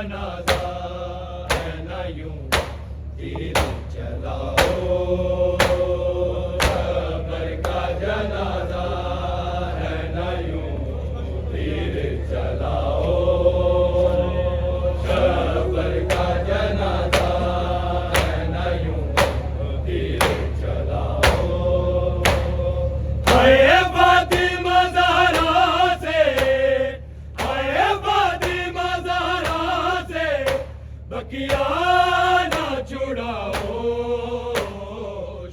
जनाजा है न यूं तीर चलाओ शबर का जनाजा है न यूं तीर चलाओ शबर का जनाजा है न यूं तीर चलाओ हाय फातिमा ज़हरा से हाय फातिमा ज़हरा से बकिया ना छुड़ाओ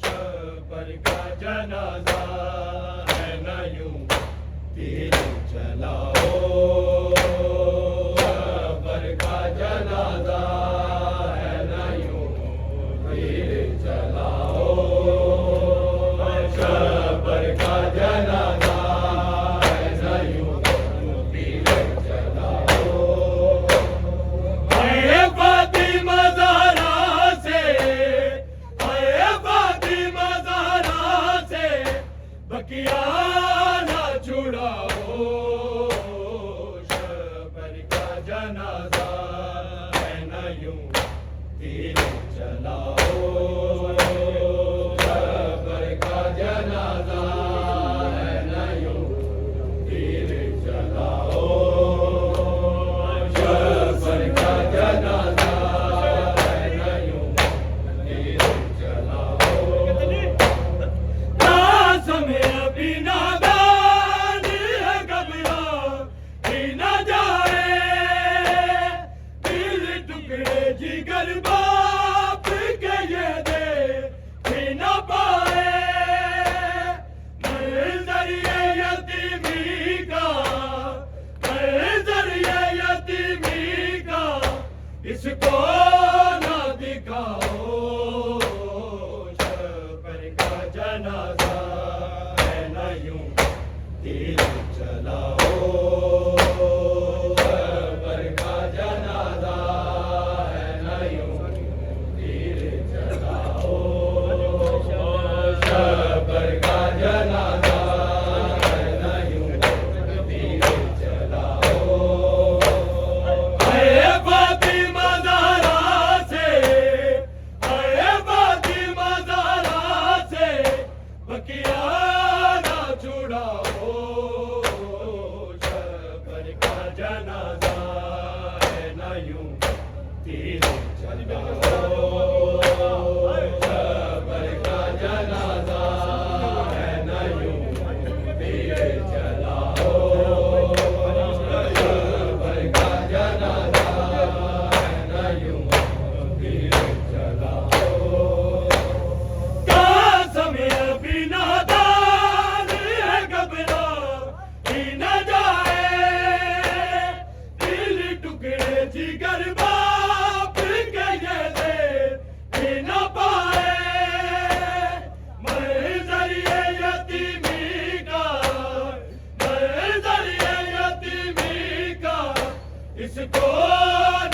शबर का जनाजा है न यूं तीर चलाओ शबर का जनाजा है न यूं तीर चलाओ शबर का जनाजा है न यूं तीर चलाओ हाय फातिमा ज़हरा से हाय फातिमा ज़हरा से बकिया ना छुड़ाओ शबर का जनाजा है न यूं तीर चलाओ शबर का जनाजा है न यूं तीर चलाओ शबर का जनाजा है न यूं तीर चलाओ कासम अभी नादान है घबरा ही न जाए दिल टुकड़े जिगर बाप के ये दे ही न पाए मंजर ये यतीमी का मंजर ये यतीमी का इसको ना दिखाओ शबर का जनाजा है न यूं तीर चलाओ शबर का जनाजा है न यूं तीर चलाओ शबर का जनाजा है न यूं तीर चलाओ हाय फातिमा ज़हरा से हाय फातिमा ज़हरा से बकिया ना छुड़ाओ शबर का जनाजा है न यूं तीर चलाओ शबर का जनाजा है न यूं तीर चलाओ शबर का जनाजा है न यूं तीर चलाओ कासम अभी नादान है घबरा ही न जाए दिल टुकड़े जिगर बाप के ये दे ही न पाए मंजर ये यतीमी का मंजर ये यतीमी का इसको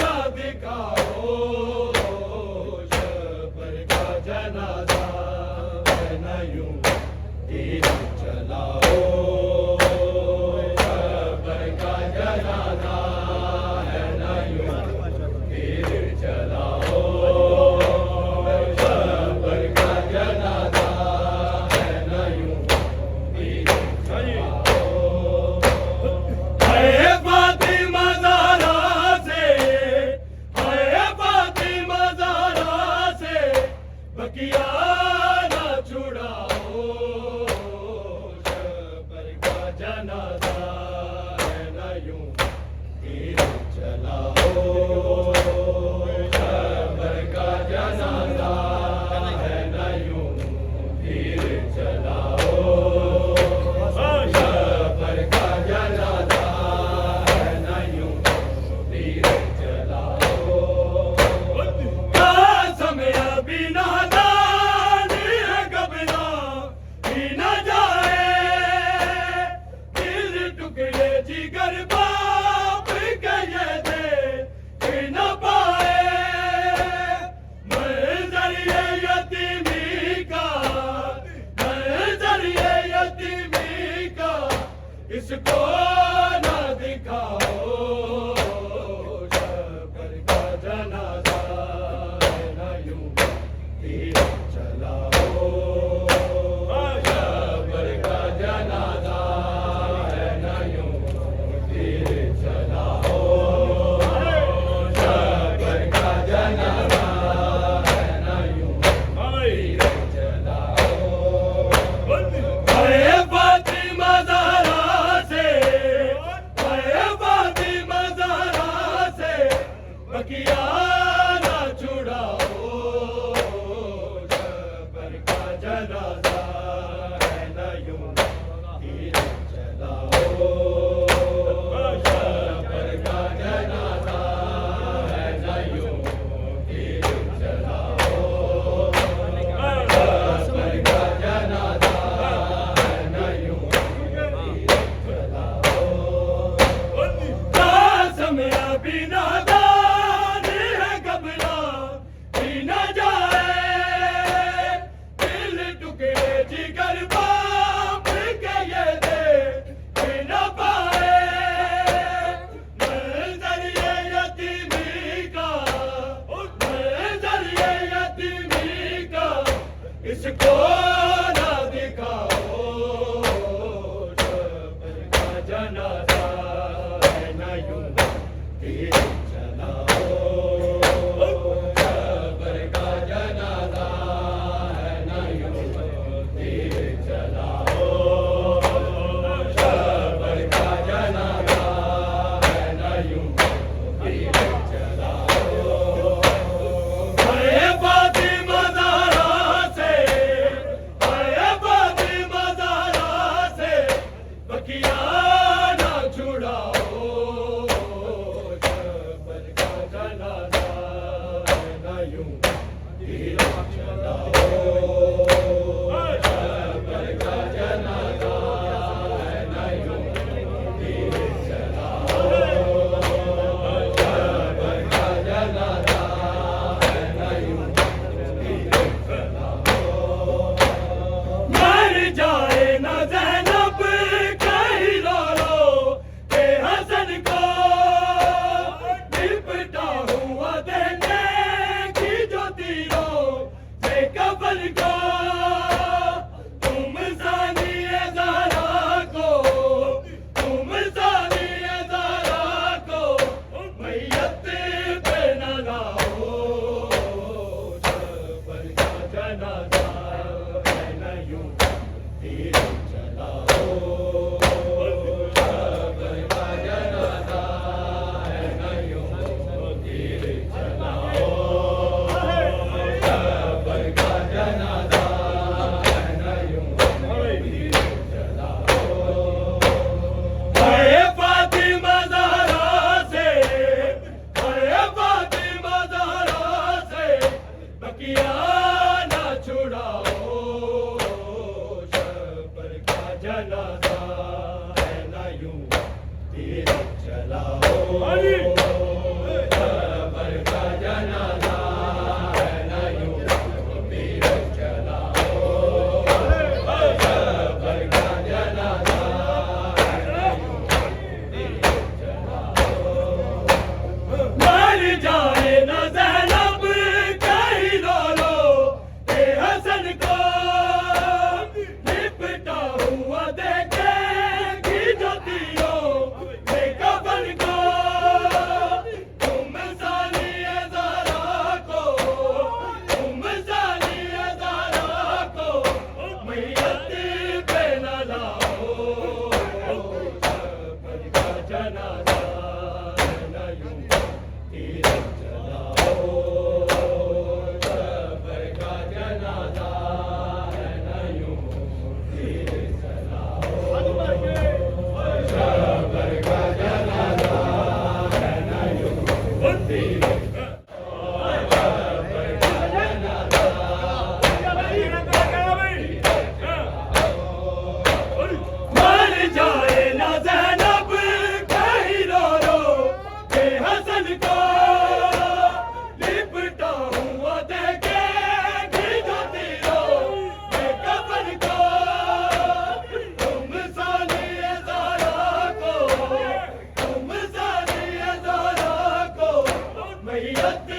ना दिखाओ शबर का जनाजा है न यूं तीर चलाओ शबर का जनाजा है न यूं बकिया ना छुड़ाओ, जबर का जनाजा है न यूं तीर चलाओ, जबर का जनाजा है न यूं तीर चलाओ, जबर का जनाजा है न यूं तीर चलाओ। कासम अभी नादान है, घबरा भी न जाए, दिल टुकड़े जिगर बाप के ये दे न पाए, मंजर ये यतीमी का, मंजर ये यतीमी का, इसको ना दिखाओ, जबर का जनाजा है न यूं तीर चलाओ, जबर का जनाजा है न यूं तीर चलाओ, जबर का जनाजा है न यूं तीर चलाओ। अरे फातिमा ज़हरा से, अरे फातिमा ज़हरा से बकिया ना छुड़ाओ, जबर का जनाजा है न यूं तीर चलाओ, जबर का जनाजा है न यूं तीर चलाओ, जबर का जनाजा है न यूं तीर चलाओ। मर जाए न ज़ैनब कहीं रो रो के हसन को, लिपटा हुआ देखेगी जो तीरों से कफन को, तुम सानिए ज़हरा को, तुम सानिए ज़हरा को, मैयत पे न लाओ, जबर का जनाजा है न यूं तीर चलाओ, जबर का जनाजा है न यूं तीर चलाओ, जबर का जनाजा है न यूं तीर चलाओ। अरे फातिमा ज़हरा से, अरे फातिमा ज़हरा से बकिया ना छुड़ाओ, जबर का जनाजा है न यूं तीर चलाओ, जबर का जनाजा है न यूं तीर चलाओ, जबर का जनाजा है न यूं तीर चलाओ। मर जाए न ज़ैनब कहीं रो रो के हसन को, लिपटा हुआ देखेगी जो तीरों से कफन को, तुम सानिए ज़हरा को, तुम सानिए ज़हरा को, मैयत पे न लाओ, जबर का जनाजा है न यूं तीर चलाओ, जबर का जनाजा है न यूं तीर चलाओ, जबर का जनाजा है न यूं तीर मर जाए न ज़ैनब कहीं रो रो के हसन को, लिपटा हुआ देखेगी जो तीरों से कफन को, तुम सानिए ज़हरा को, तुम सानिए ज़हरा को, मैयत